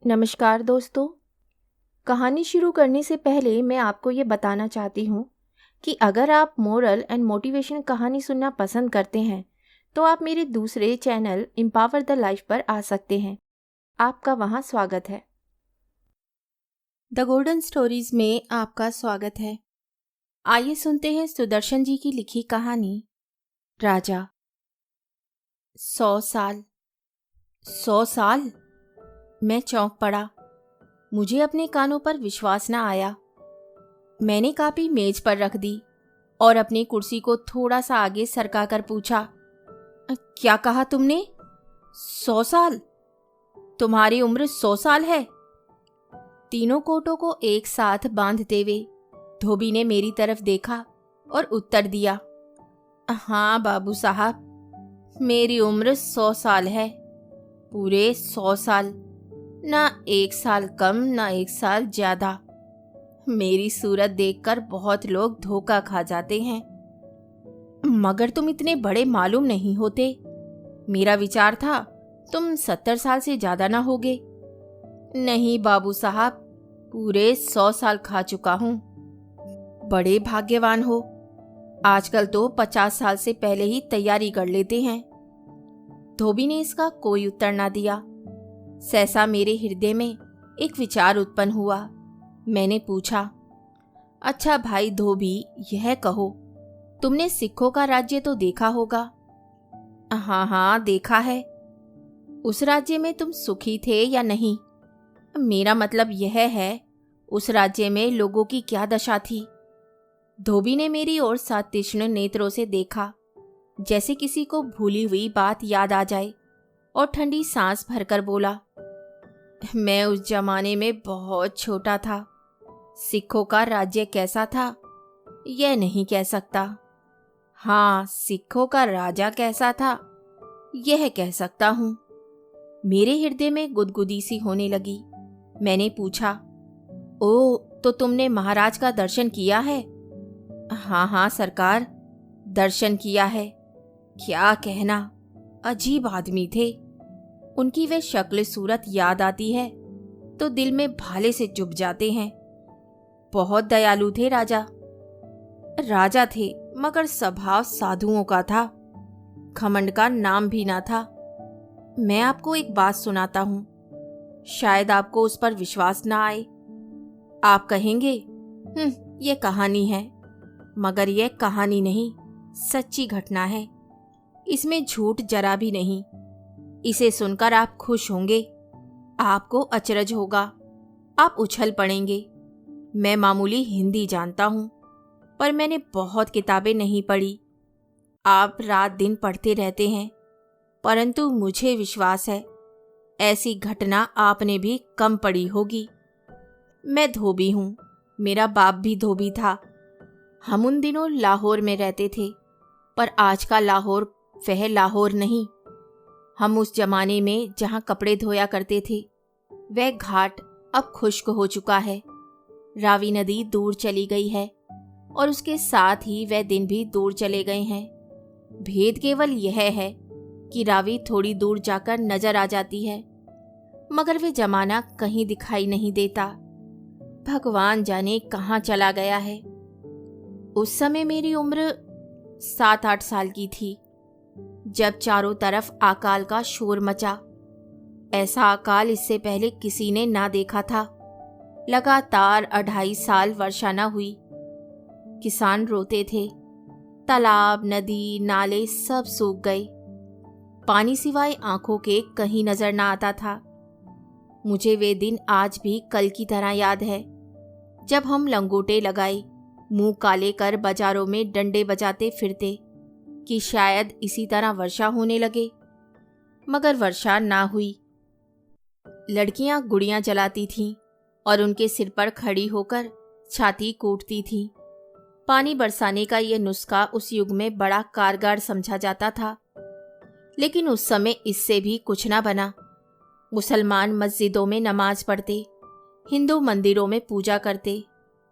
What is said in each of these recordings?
नमस्कार दोस्तों। कहानी शुरू करने से पहले मैं आपको ये बताना चाहती हूँ कि अगर आप मोरल एंड मोटिवेशन कहानी सुनना पसंद करते हैं तो आप मेरे दूसरे चैनल एम्पावर द लाइफ पर आ सकते हैं। आपका वहाँ स्वागत है। द गोल्डन स्टोरीज में आपका स्वागत है। आइए सुनते हैं सुदर्शन जी की लिखी कहानी राजा। 100 साल। 100 साल? मैं चौंक पड़ा। मुझे अपने कानों पर विश्वास न आया। मैंने कापी मेज पर रख दी और अपनी कुर्सी को थोड़ा सा आगे सरका कर पूछा, क्या कहा तुमने? 100 साल? तुम्हारी उम्र 100 साल है? तीनों कोटों को एक साथ बांधते हुए धोबी ने मेरी तरफ देखा और उत्तर दिया, हाँ बाबू साहब, मेरी उम्र 100 साल है। पूरे 100 साल, ना 1 साल कम ना 1 साल ज्यादा। मेरी सूरत देखकर बहुत लोग धोखा खा जाते हैं, मगर तुम इतने बड़े मालूम नहीं होते। मेरा विचार था तुम 70 साल से ज्यादा ना होगे। नहीं बाबू साहब, पूरे 100 साल खा चुका हूँ। बड़े भाग्यवान हो। आजकल तो 50 साल से पहले ही तैयारी कर लेते हैं। धोबी ने इसका कोई उत्तर ना दिया। सहसा मेरे हृदय में एक विचार उत्पन्न हुआ। मैंने पूछा, अच्छा भाई धोबी, यह कहो, तुमने सिखों का राज्य तो देखा होगा? हाँ देखा है। उस राज्य में तुम सुखी थे या नहीं? मेरा मतलब यह है, उस राज्य में लोगों की क्या दशा थी? धोबी ने मेरी ओर तीक्ष्ण नेत्रों से देखा, जैसे किसी को भूली हुई बात याद आ जाए, और ठंडी सांस भरकर बोला, मैं उस जमाने में बहुत छोटा था। सिखों का राज्य कैसा था यह नहीं कह सकता। हाँ, सिखों का राजा कैसा था यह कह सकता हूँ। मेरे हृदय में गुदगुदी सी होने लगी। मैंने पूछा, ओ, तो तुमने महाराज का दर्शन किया है? हाँ सरकार, दर्शन किया है। क्या कहना, अजीब आदमी थे। उनकी वे शक्ल सूरत याद आती है तो दिल में भाले से चुभ जाते हैं। बहुत दयालु थे राजा। राजा थे मगर स्वभाव साधुओं का था। घमंड का नाम भी ना था। मैं आपको एक बात सुनाता हूँ, शायद आपको उस पर विश्वास ना आए। आप कहेंगे, ये कहानी है, मगर यह कहानी नहीं, सच्ची घटना है। इसमें झूठ जरा भी नहीं। इसे सुनकर आप खुश होंगे, आपको अचरज होगा, आप उछल पड़ेंगे। मैं मामूली हिंदी जानता हूँ, पर मैंने बहुत किताबें नहीं पढ़ी। आप रात दिन पढ़ते रहते हैं, परंतु मुझे विश्वास है ऐसी घटना आपने भी कम पढ़ी होगी। मैं धोबी हूँ, मेरा बाप भी धोबी था। हम उन दिनों लाहौर में रहते थे, पर आज का लाहौर वह लाहौर नहीं। हम उस जमाने में जहाँ कपड़े धोया करते थे, वह घाट अब खुश्क हो चुका है। रावी नदी दूर चली गई है और उसके साथ ही वह दिन भी दूर चले गए हैं। भेद केवल यह है कि रावी थोड़ी दूर जाकर नजर आ जाती है, मगर वे जमाना कहीं दिखाई नहीं देता। भगवान जाने कहाँ चला गया है। उस समय मेरी उम्र 7-8 साल की थी, जब चारों तरफ अकाल का शोर मचा। ऐसा अकाल इससे पहले किसी ने ना देखा था। लगातार 2.5 साल वर्षा न हुई। किसान रोते थे। तालाब, नदी, नाले सब सूख गए। पानी सिवाय आंखों के कहीं नजर ना आता था। मुझे वे दिन आज भी कल की तरह याद है, जब हम लंगोटे लगाए, मुंह काले कर बाजारों में डंडे बजाते फिरते कि शायद इसी तरह वर्षा होने लगे, मगर वर्षा ना हुई। लड़कियां गुड़ियां जलाती थीं और उनके सिर पर खड़ी होकर छाती कूटती थीं। पानी बरसाने का यह नुस्खा उस युग में बड़ा कारगर समझा जाता था, लेकिन उस समय इससे भी कुछ ना बना। मुसलमान मस्जिदों में नमाज पढ़ते, हिंदू मंदिरों में पूजा करते,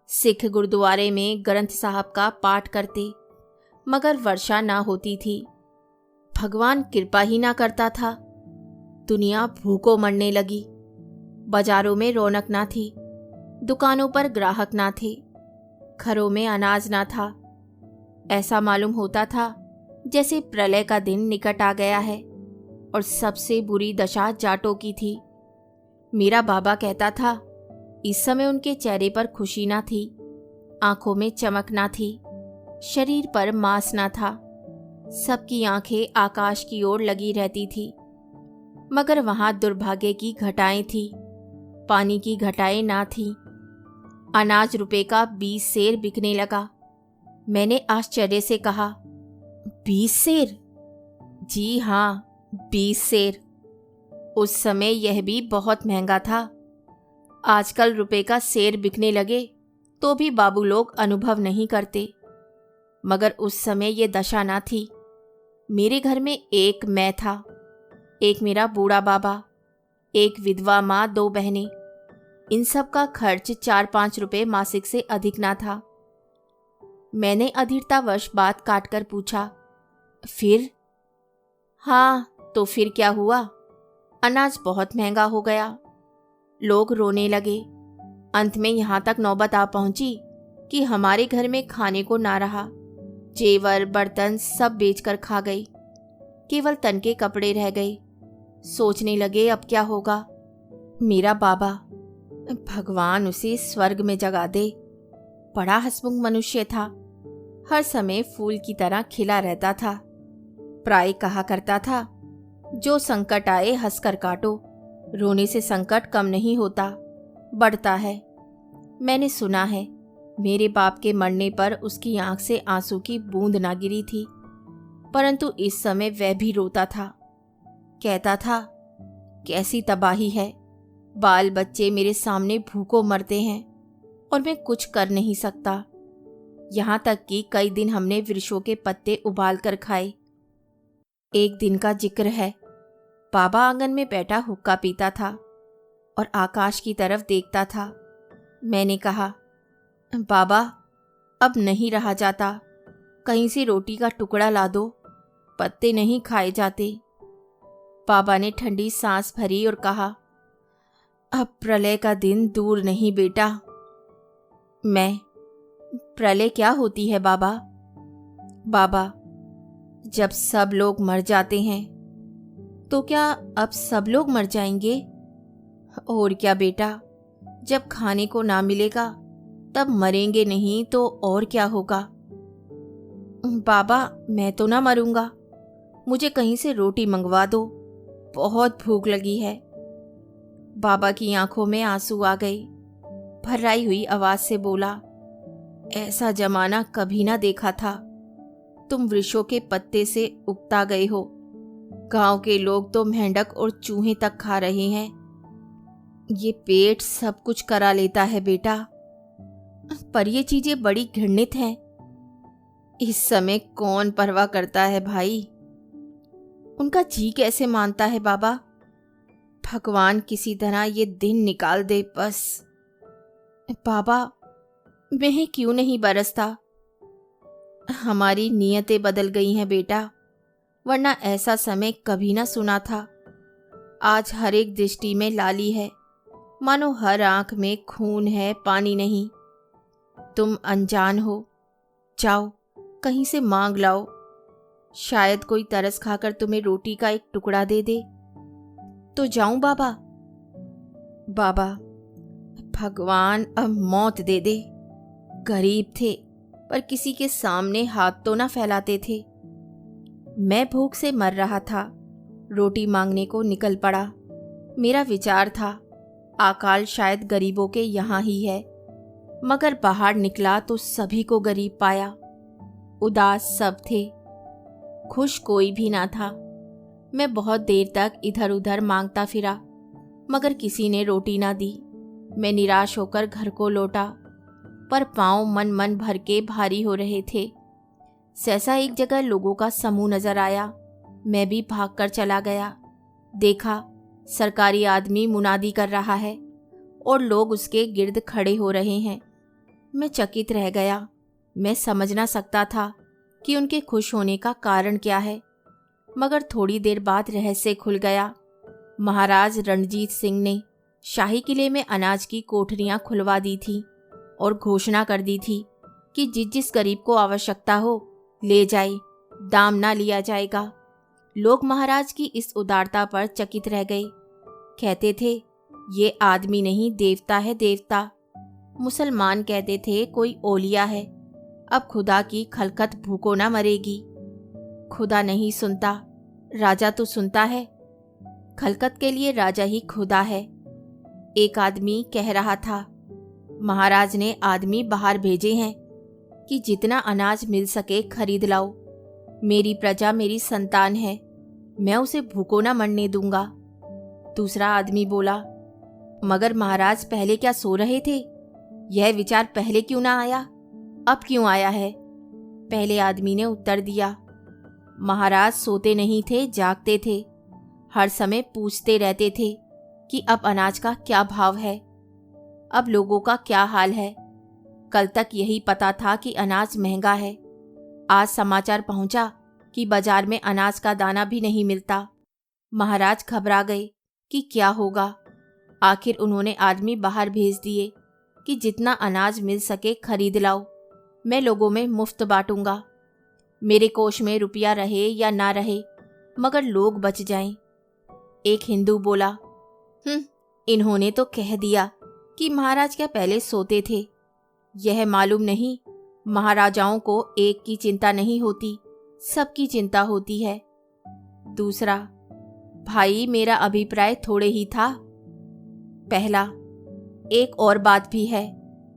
सिख गुरुद्वारे में ग्रंथ साहब का पाठ करते, मगर वर्षा ना होती थी। भगवान कृपा ही ना करता था। दुनिया भूखों मरने लगी। बाजारों में रौनक ना थी, दुकानों पर ग्राहक ना थे, घरों में अनाज ना था। ऐसा मालूम होता था जैसे प्रलय का दिन निकट आ गया है। और सबसे बुरी दशा जाटों की थी। मेरा बाबा कहता था इस समय उनके चेहरे पर खुशी ना थी, आंखों में चमक ना थी, शरीर पर मांस ना था। सबकी आंखें आकाश की ओर लगी रहती थी। मगर वहां दुर्भाग्य की घटाएं थी, पानी की घटाएं ना थी। अनाज रुपए का 20 सेर बिकने लगा। मैंने आश्चर्य से कहा, 20 सेर? जी हाँ, 20 सेर। उस समय यह भी बहुत महंगा था। आजकल रुपए का सेर बिकने लगे तो भी बाबू लोग अनुभव नहीं करते, मगर उस समय ये दशा ना थी। मेरे घर में एक मैं था, एक मेरा बूढ़ा बाबा, एक विधवा माँ, 2 बहनें। इन सब का खर्च 4-5 रुपए मासिक से अधिक ना था। मैंने अधीरतावश बात काटकर पूछा, फिर? हाँ, तो फिर क्या हुआ? अनाज बहुत महंगा हो गया। लोग रोने लगे। अंत में यहाँ तक नौबत आ पहुंची कि हमारे घर में खाने को ना रहा। जेवर बर्तन सब बेचकर खा गई। केवल तन के कपड़े रह गए। सोचने लगे अब क्या होगा। मेरा बाबा, भगवान उसे स्वर्ग में जगा दे, बड़ा हंसमुख मनुष्य था। हर समय फूल की तरह खिला रहता था। प्राय कहा करता था, जो संकट आए हंसकर काटो, रोने से संकट कम नहीं होता, बढ़ता है। मैंने सुना है मेरे बाप के मरने पर उसकी आंख से आंसू की बूंद ना गिरी थी, परंतु इस समय वह भी रोता था। कहता था, कैसी तबाही है, बाल बच्चे मेरे सामने भूखों मरते हैं और मैं कुछ कर नहीं सकता। यहाँ तक कि कई दिन हमने वृक्षों के पत्ते उबाल कर खाए। एक दिन का जिक्र है, बाबा आंगन में बैठा हुक्का पीता था और आकाश की तरफ देखता था। मैंने कहा, बाबा अब नहीं रहा जाता, कहीं से रोटी का टुकड़ा ला दो, पत्ते नहीं खाए जाते। बाबा ने ठंडी सांस भरी और कहा, अब प्रलय का दिन दूर नहीं बेटा। मैं, प्रलय क्या होती है बाबा? बाबा, जब सब लोग मर जाते हैं। तो क्या अब सब लोग मर जाएंगे? और क्या बेटा, जब खाने को ना मिलेगा तब मरेंगे नहीं तो और क्या होगा? बाबा, मैं तो ना मरूंगा, मुझे कहीं से रोटी मंगवा दो, बहुत भूख लगी है। बाबा की आंखों में आंसू आ गए। भर्राई हुई आवाज से बोला, ऐसा जमाना कभी ना देखा था। तुम वृक्षों के पत्ते से उगता गए हो। गांव के लोग तो मेंढक और चूहे तक खा रहे हैं। ये पेट सब कुछ करा लेता है बेटा, पर ये चीजें बड़ी घृणित हैं। इस समय कौन परवाह करता है भाई? उनका जी कैसे मानता है बाबा? भगवान किसी तरह ये दिन निकाल दे बस। बाबा, मैं क्यों नहीं बरसता? हमारी नीयतें बदल गई हैं बेटा, वरना ऐसा समय कभी ना सुना था। आज हर एक दृष्टि में लाली है, मानो हर आंख में खून है, पानी नहीं। तुम अनजान हो, जाओ कहीं से मांग लाओ, शायद कोई तरस खाकर तुम्हें रोटी का एक टुकड़ा दे दे। तो जाऊं बाबा? बाबा, भगवान अब मौत दे दे। गरीब थे पर किसी के सामने हाथ तो ना फैलाते थे। मैं भूख से मर रहा था, रोटी मांगने को निकल पड़ा। मेरा विचार था अकाल शायद गरीबों के यहाँ ही है, मगर बाहर निकला तो सभी को गरीब पाया। उदास सब थे, खुश कोई भी ना था। मैं बहुत देर तक इधर उधर मांगता फिरा, मगर किसी ने रोटी ना दी। मैं निराश होकर घर को लौटा, पर पांव मन मन भर के भारी हो रहे थे। सहसा एक जगह लोगों का समूह नजर आया। मैं भी भागकर चला गया। देखा सरकारी आदमी मुनादी कर रहा है और लोग उसके गिर्द खड़े हो रहे हैं। मैं चकित रह गया। मैं समझ ना सकता था कि उनके खुश होने का कारण क्या है, मगर थोड़ी देर बाद रहस्य खुल गया। महाराज रणजीत सिंह ने शाही किले में अनाज की कोठरियां खुलवा दी थी और घोषणा कर दी थी कि जिस जिस गरीब को आवश्यकता हो ले जाए, दाम ना लिया जाएगा। लोग महाराज की इस उदारता पर चकित रह गए। कहते थे, ये आदमी नहीं देवता है, देवता। मुसलमान कहते थे कोई ओलिया है। अब खुदा की खलकत भूखों ना मरेगी। खुदा नहीं सुनता, राजा तो सुनता है। खलकत के लिए राजा ही खुदा है। एक आदमी कह रहा था, महाराज ने आदमी बाहर भेजे हैं कि जितना अनाज मिल सके खरीद लाओ। मेरी प्रजा मेरी संतान है, मैं उसे भूखों ना मरने दूंगा। दूसरा आदमी बोला, मगर महाराज पहले क्या सो रहे थे? यह विचार पहले क्यों ना आया, अब क्यों आया है? पहले आदमी ने उत्तर दिया, महाराज सोते नहीं थे, जागते थे। हर समय पूछते रहते थे कि अब अनाज का क्या भाव है, अब लोगों का क्या हाल है। कल तक यही पता था कि अनाज महंगा है। आज समाचार पहुंचा कि बाजार में अनाज का दाना भी नहीं मिलता। महाराज घबरा गए कि क्या होगा। आखिर उन्होंने आदमी बाहर भेज दिए कि जितना अनाज मिल सके खरीद लाओ, मैं लोगों में मुफ्त बांटूंगा। मेरे कोष में रुपया रहे या ना रहे, मगर लोग बच जाएं। एक हिंदू बोला, इन्होंने तो कह दिया कि महाराज क्या पहले सोते थे। यह मालूम नहीं, महाराजाओं को एक की चिंता नहीं होती, सबकी चिंता होती है। दूसरा, भाई मेरा अभिप्राय थोड़े ही था। पहला, एक और बात भी है,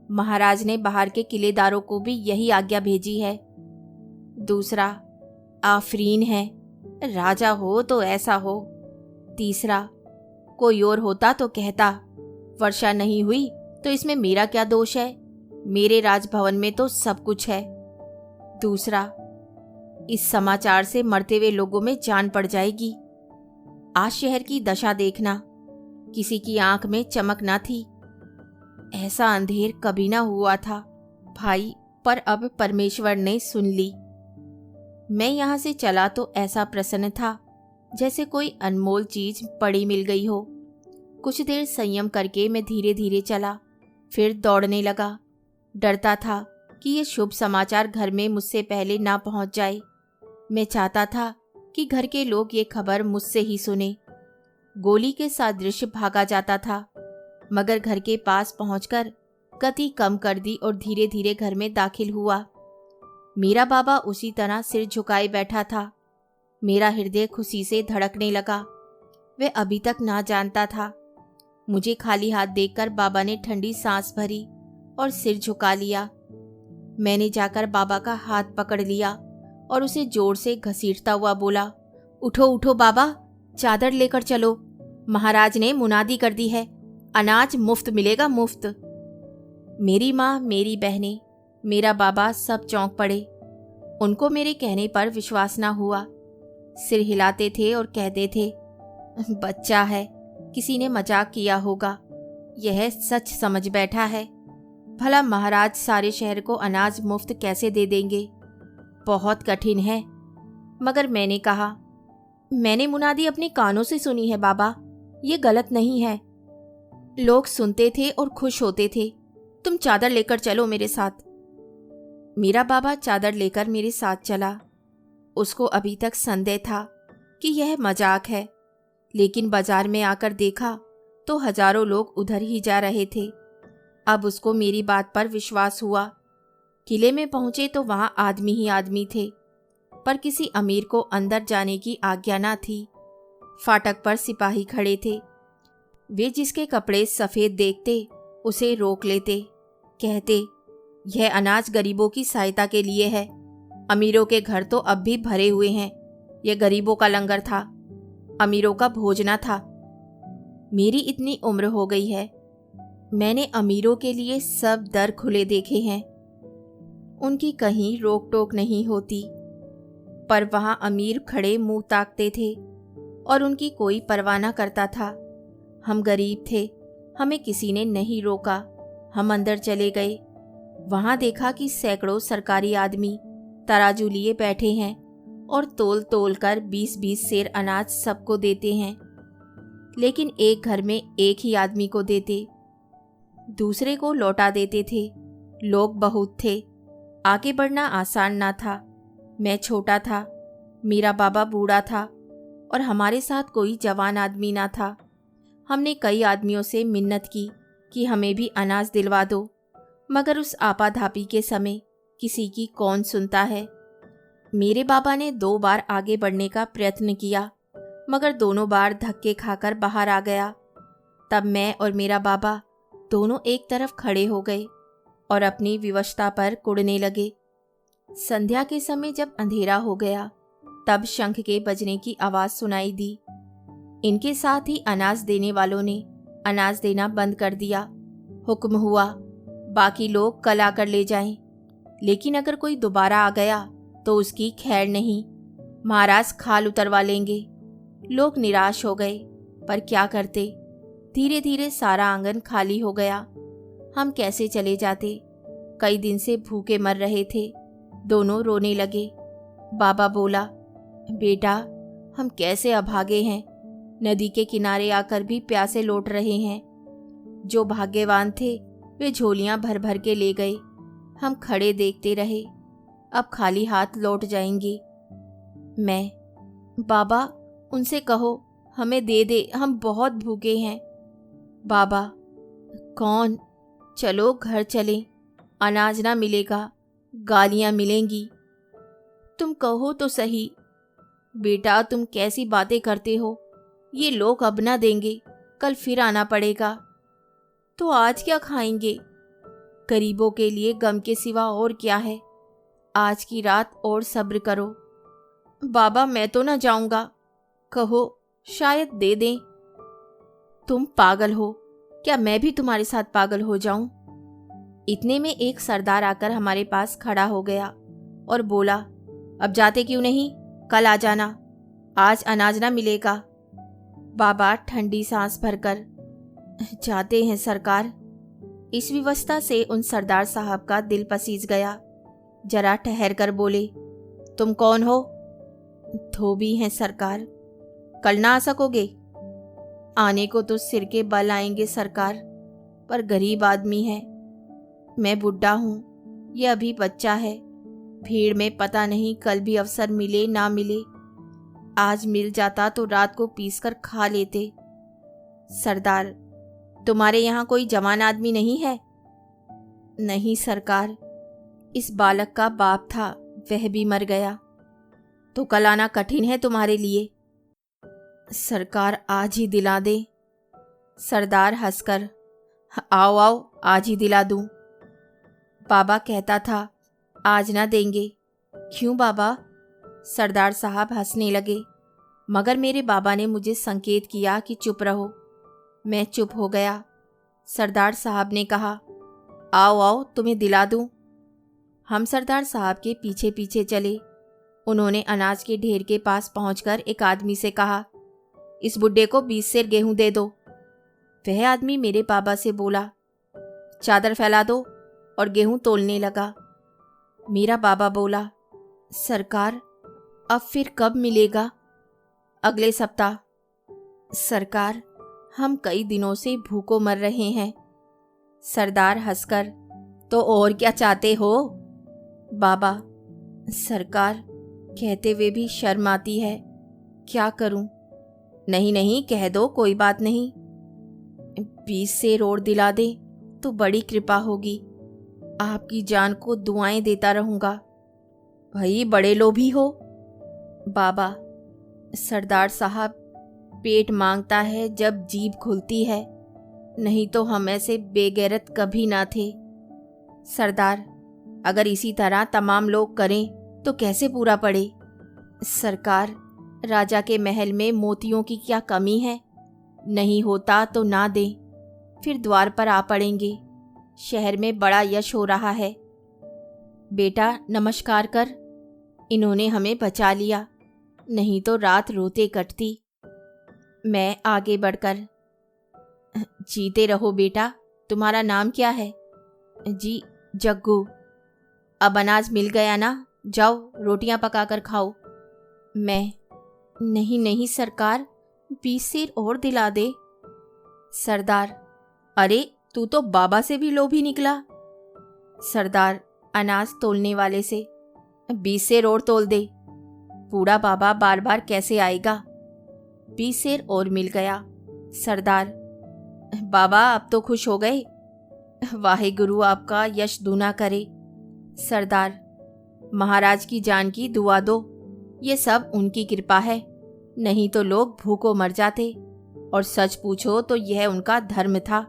महाराज ने बाहर के किलेदारों को भी यही आज्ञा भेजी है। दूसरा, आफरीन है, राजा हो तो ऐसा हो। तीसरा, कोई और होता तो कहता, वर्षा नहीं हुई तो इसमें मेरा क्या दोष है, मेरे राजभवन में तो सब कुछ है। दूसरा, इस समाचार से मरते हुए लोगों में जान पड़ जाएगी। आज शहर की दशा देखना, किसी की आंख में चमक ना थी। ऐसा अंधेर कभी ना हुआ था भाई, पर अब परमेश्वर ने सुन ली। मैं यहाँ से चला तो ऐसा प्रसन्न था जैसे कोई अनमोल चीज पड़ी मिल गई हो। कुछ देर संयम करके मैं धीरे धीरे चला, फिर दौड़ने लगा। डरता था कि ये शुभ समाचार घर में मुझसे पहले ना पहुंच जाए। मैं चाहता था कि घर के लोग ये खबर मुझसे ही सुने। गोली के सादृश्य भागा जाता था, मगर घर के पास पहुंचकर गति कम कर दी और धीरे धीरे घर में दाखिल हुआ। मेरा बाबा उसी तरह सिर झुकाए बैठा था। मेरा हृदय खुशी से धड़कने लगा। वह अभी तक ना जानता था। मुझे खाली हाथ देखकर बाबा ने ठंडी सांस भरी और सिर झुका लिया। मैंने जाकर बाबा का हाथ पकड़ लिया और उसे जोर से घसीटता हुआ बोला, उठो उठो बाबा, चादर लेकर चलो। महाराज ने मुनादी कर दी है, अनाज मुफ्त मिलेगा, मुफ्त। मेरी माँ, मेरी बहनें, मेरा बाबा सब चौंक पड़े। उनको मेरे कहने पर विश्वास ना हुआ। सिर हिलाते थे और कहते थे, बच्चा है, किसी ने मजाक किया होगा, यह सच समझ बैठा है। भला महाराज सारे शहर को अनाज मुफ्त कैसे दे देंगे, बहुत कठिन है। मगर मैंने कहा, मैंने मुनादी अपने कानों से सुनी है बाबा, ये गलत नहीं है। लोग सुनते थे और खुश होते थे। तुम चादर लेकर चलो मेरे साथ। मेरा बाबा चादर लेकर मेरे साथ चला। उसको अभी तक संदेह था कि यह मजाक है, लेकिन बाजार में आकर देखा तो हजारों लोग उधर ही जा रहे थे। अब उसको मेरी बात पर विश्वास हुआ। किले में पहुंचे तो वहां आदमी ही आदमी थे, पर किसी अमीर को अंदर जाने की आज्ञा ना थी। फाटक पर सिपाही खड़े थे। वे जिसके कपड़े सफ़ेद देखते उसे रोक लेते, कहते, यह अनाज गरीबों की सहायता के लिए है। अमीरों के घर तो अब भी भरे हुए हैं, यह गरीबों का लंगर था, अमीरों का भोजना था। मेरी इतनी उम्र हो गई है, मैंने अमीरों के लिए सब दर खुले देखे हैं, उनकी कहीं रोक टोक नहीं होती। पर वहां अमीर खड़े मुंह ताकते थे और उनकी कोई परवाह न करता था। हम गरीब थे, हमें किसी ने नहीं रोका। हम अंदर चले गए। वहां देखा कि सैकड़ों सरकारी आदमी तराजू लिए बैठे हैं और तोल तोल कर 20-20 सेर अनाज सबको देते हैं। लेकिन एक घर में एक ही आदमी को देते, दूसरे को लौटा देते थे। लोग बहुत थे, आगे बढ़ना आसान ना था। मैं छोटा था, मेरा बाबा बूढ़ा था और हमारे साथ कोई जवान आदमी ना था। हमने कई आदमियों से मिन्नत की कि हमें भी अनाज दिलवा दो, मगर उस आपाधापी के समय किसी की कौन सुनता है। मेरे बाबा ने 2 बार आगे बढ़ने का प्रयत्न किया, मगर दोनों बार धक्के खाकर बाहर आ गया। तब मैं और मेरा बाबा दोनों एक तरफ खड़े हो गए और अपनी विवशता पर कुढ़ने लगे। संध्या के समय जब अंधेरा हो गया, तब शंख के बजने की आवाज़ सुनाई दी। इनके साथ ही अनाज देने वालों ने अनाज देना बंद कर दिया। हुक्म हुआ, बाकी लोग कल आकर ले जाएं, लेकिन अगर कोई दोबारा आ गया तो उसकी खैर नहीं, महाराज खाल उतरवा लेंगे। लोग निराश हो गए, पर क्या करते। धीरे धीरे सारा आंगन खाली हो गया। हम कैसे चले जाते? कई दिन से भूखे मर रहे थे। दोनों रोने लगे। बाबा बोला, बेटा, हम कैसे अभागे हैं, नदी के किनारे आकर भी प्यासे लौट रहे हैं। जो भाग्यवान थे वे झोलियां भर भर के ले गए। हम खड़े देखते रहे, अब खाली हाथ लौट जाएंगे। मैं, बाबा उनसे कहो हमें दे दे, हम बहुत भूखे हैं। बाबा, कौन? चलो घर चलें, अनाज ना मिलेगा, गालियां मिलेंगी। तुम कहो तो सही। बेटा, तुम कैसी बातें करते हो, ये लोग अब ना देंगे, कल फिर आना पड़ेगा। तो आज क्या खाएंगे? गरीबों के लिए गम के सिवा और क्या है। आज की रात और सब्र करो। बाबा, मैं तो ना जाऊंगा, कहो शायद दे दें। तुम पागल हो क्या? मैं भी तुम्हारे साथ पागल हो जाऊं? इतने में एक सरदार आकर हमारे पास खड़ा हो गया और बोला, अब जाते क्यों नहीं? कल आ जाना, आज अनाज ना मिलेगा। बाबा ठंडी सांस भरकर, जाते हैं सरकार। इस विवशता से उन सरदार साहब का दिल पसीज गया। जरा ठहर कर बोले, तुम कौन हो? धोबी हैं सरकार। कल ना आ सकोगे? आने को तो सिर के बल आएंगे सरकार, पर गरीब आदमी है। मैं बुढ़ा हूँ, ये अभी बच्चा है। भीड़ में पता नहीं कल भी अवसर मिले ना मिले। आज मिल जाता तो रात को पीस कर खा लेते। सरदार, तुम्हारे यहाँ कोई जवान आदमी नहीं है? नहीं सरकार, इस बालक का बाप था, वह भी मर गया। तो कल आना कठिन है तुम्हारे लिए? सरकार आज ही दिला दे। सरदार हंसकर, आओ आओ, आज ही दिला दूं। बाबा कहता था आज ना देंगे। क्यों बाबा? सरदार साहब हंसने लगे, मगर मेरे बाबा ने मुझे संकेत किया कि चुप रहो। मैं चुप हो गया। सरदार साहब ने कहा, आओ आओ, तुम्हें दिला दूं। हम सरदार साहब के पीछे पीछे चले। उन्होंने अनाज के ढेर के पास पहुंचकर एक आदमी से कहा, इस बुड्ढे को 20 सेर गेहूं दे दो। वह आदमी मेरे बाबा से बोला, चादर फैला दो, और गेहूं तोलने लगा। मेरा बाबा बोला, सरकार अब फिर कब मिलेगा? अगले सप्ताह। सरकार, हम कई दिनों से भूखों मर रहे हैं। सरदार हंसकर, तो और क्या चाहते हो? बाबा, सरकार, कहते हुए भी शर्म आती है, क्या करूं? नहीं नहीं, कह दो, कोई बात नहीं। 20 सेर और दिला दे तो बड़ी कृपा होगी। आपकी जान को दुआएं देता रहूंगा। भाई, बड़े लोभी हो। बाबा, सरदार साहब, पेट मांगता है जब जीभ खुलती है, नहीं तो हम ऐसे बेगैरत कभी ना थे। सरदार, अगर इसी तरह तमाम लोग करें तो कैसे पूरा पड़े? सरकार, राजा के महल में मोतियों की क्या कमी है? नहीं होता तो ना दें, फिर द्वार पर आ पड़ेंगे। शहर में बड़ा यश हो रहा है। बेटा, नमस्कार कर। इन्होंने हमें बचा लिया, नहीं तो रात रोते कटती। मैं आगे बढ़कर, जीते रहो बेटा। तुम्हारा नाम क्या है? जी, जग्गू। अब अनाज मिल गया ना, जाओ रोटियां पकाकर खाओ। मैं, नहीं नहीं सरकार, 20 सेर और दिला दे। सरदार, अरे तू तो बाबा से भी लोभी निकला। सरदार अनाज तोलने वाले से, 20 सेर और तोल दे। बूढ़ा बाबा बार बार कैसे आएगा। 20 सेर और मिल गया। सरदार, बाबा अब तो खुश हो गए। वाहे गुरु आपका यश दूना करे। सरदार, महाराज की जान की दुआ दो, ये सब उनकी कृपा है, नहीं तो लोग भूखों मर जाते। और सच पूछो तो यह उनका धर्म था,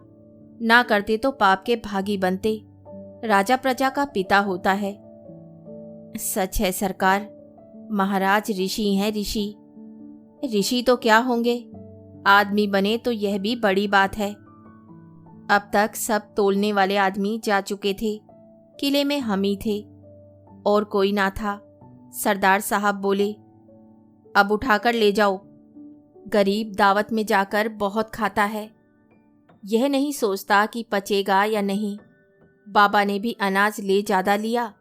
ना करते तो पाप के भागी बनते। राजा प्रजा का पिता होता है। सच है सरकार, महाराज ऋषि हैं ऋषि। ऋषि तो क्या होंगे, आदमी बने तो यह भी बड़ी बात है। अब तक सब तोलने वाले आदमी जा चुके थे, किले में हम ही थे और कोई ना था। सरदार साहब बोले, अब उठाकर ले जाओ। गरीब दावत में जाकर बहुत खाता है, यह नहीं सोचता कि पचेगा या नहीं। बाबा ने भी अनाज ले ज़्यादा लिया,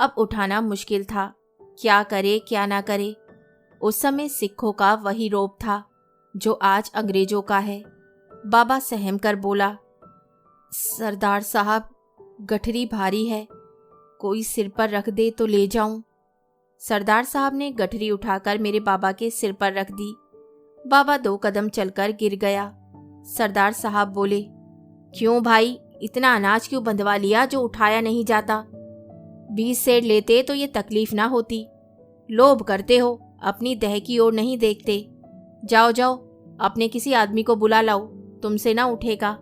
अब उठाना मुश्किल था, क्या करे क्या ना करे। उस समय सिखों का वही रौब था जो आज अंग्रेजों का है। बाबा सहम कर बोला, सरदार साहब गठरी भारी है, कोई सिर पर रख दे तो ले जाऊं। सरदार साहब ने गठरी उठाकर मेरे बाबा के सिर पर रख दी। बाबा 2 कदम चलकर गिर गया। सरदार साहब बोले, क्यों भाई, इतना अनाज क्यों बंधवा लिया जो उठाया नहीं जाता। 20 सेर लेते तो ये तकलीफ ना होती। लोभ करते हो, अपनी दह की ओर नहीं देखते। जाओ जाओ, अपने किसी आदमी को बुला लाओ, तुमसे ना उठेगा।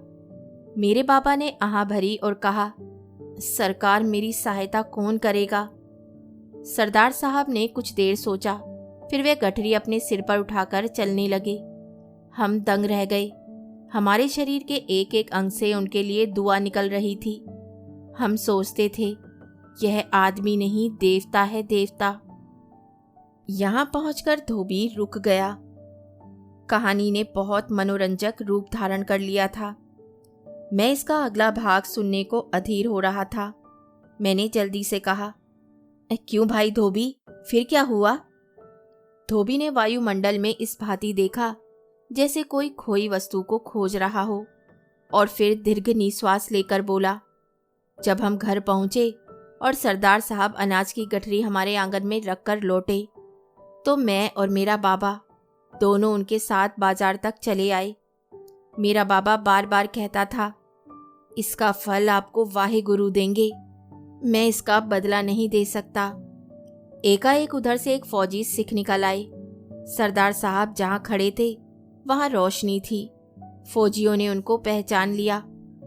मेरे बाबा ने आह भरी और कहा, सरकार मेरी सहायता कौन करेगा। सरदार साहब ने कुछ देर सोचा, फिर वे गठरी अपने सिर पर उठाकर चलने लगे। हम दंग रह गए। हमारे शरीर के एक एक अंग से उनके लिए दुआ निकल रही थी। हम सोचते थे, यह आदमी नहीं देवता है, देवता। यहाँ पहुंचकर धोबी रुक गया। कहानी ने बहुत मनोरंजक रूप धारण कर लिया था। मैं इसका अगला भाग सुनने को अधीर हो रहा था। मैंने जल्दी से कहा, क्यों भाई धोबी, फिर क्या हुआ। धोबी ने वायुमंडल में इस भांति देखा जैसे कोई खोई वस्तु को खोज रहा हो, और फिर दीर्घ निश्वास लेकर बोला, जब हम घर पहुंचे और सरदार साहब अनाज की गठरी हमारे आंगन में रखकर लौटे, तो मैं और मेरा बाबा दोनों उनके साथ बाजार तक चले आए। मेरा बाबा बार बार कहता था, इसका फल आपको वाहे गुरु देंगे, मैं इसका बदला नहीं दे सकता। एकाएक उधर से एक फौजी सिख निकल आए। सरदार साहब जहाँ खड़े थे वहाँ रोशनी थी। फौजियों ने उनको पहचान लिया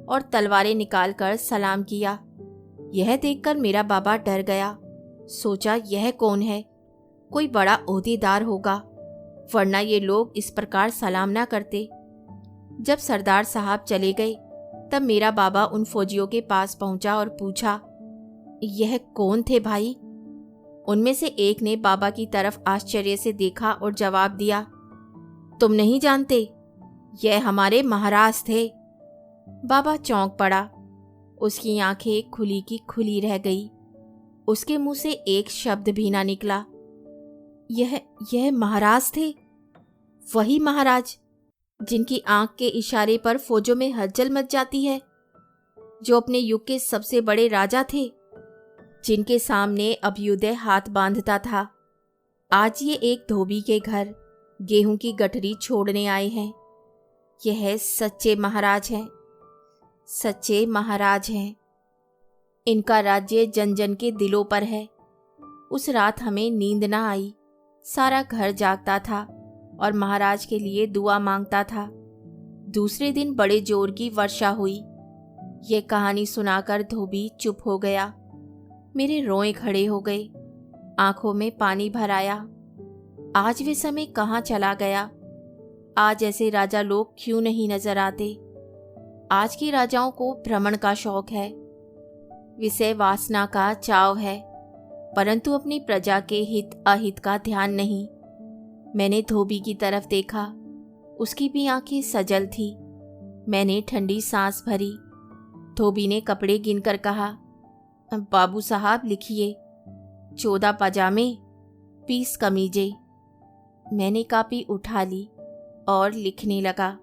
और तलवारें निकालकर सलाम किया। यह देखकर मेरा बाबा डर गया। सोचा, यह कौन है, कोई बड़ा ओहदेदार होगा, वरना ये लोग इस प्रकार सलाम ना करते। जब सरदार साहब चले गए तब मेरा बाबा उन फौजियों के पास पहुंचा और पूछा, यह कौन थे भाई। उनमें से एक ने बाबा की तरफ आश्चर्य से देखा और जवाब दिया, तुम नहीं जानते, यह हमारे महाराज थे। बाबा चौंक पड़ा। उसकी आंखें खुली की खुली रह गई। उसके मुंह से एक शब्द भी ना निकला। यह महाराज थे, वही महाराज जिनकी आंख के इशारे पर फौजों में हलचल मच जाती है, जो अपने युग के सबसे बड़े राजा थे, जिनके सामने अभ्युदय हाथ बांधता था। आज ये एक धोबी के घर गेहूं की गठरी छोड़ने आए हैं। यह सच्चे महाराज हैं, सच्चे महाराज हैं। इनका राज्य जन जन के दिलों पर है। उस रात हमें नींद ना आई। सारा घर जागता था और महाराज के लिए दुआ मांगता था। दूसरे दिन बड़े जोर की वर्षा हुई। ये कहानी सुनाकर धोबी चुप हो गया। मेरे रोए खड़े हो गए, आंखों में पानी भर आया। आज वे समय कहाँ चला गया। आज ऐसे राजा लोग क्यों नहीं नजर आते। आज के राजाओं को भ्रमण का शौक है, विषय वासना का चाव है, परंतु अपनी प्रजा के हित अहित का ध्यान नहीं। मैंने धोबी की तरफ देखा, उसकी भी आंखें सजल थी। मैंने ठंडी सांस भरी। धोबी ने कपड़े गिनकर कहा, बाबू साहब लिखिए, 14 पजामे, 20 कमीजें। मैंने कापी उठा ली, और लिखने लगा।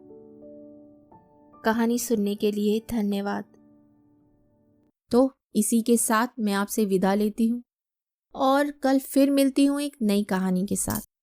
कहानी सुनने के लिए धन्यवाद। तो इसी के साथ मैं आपसे विदा लेती हूँ और कल फिर मिलती हूँ एक नई कहानी के साथ।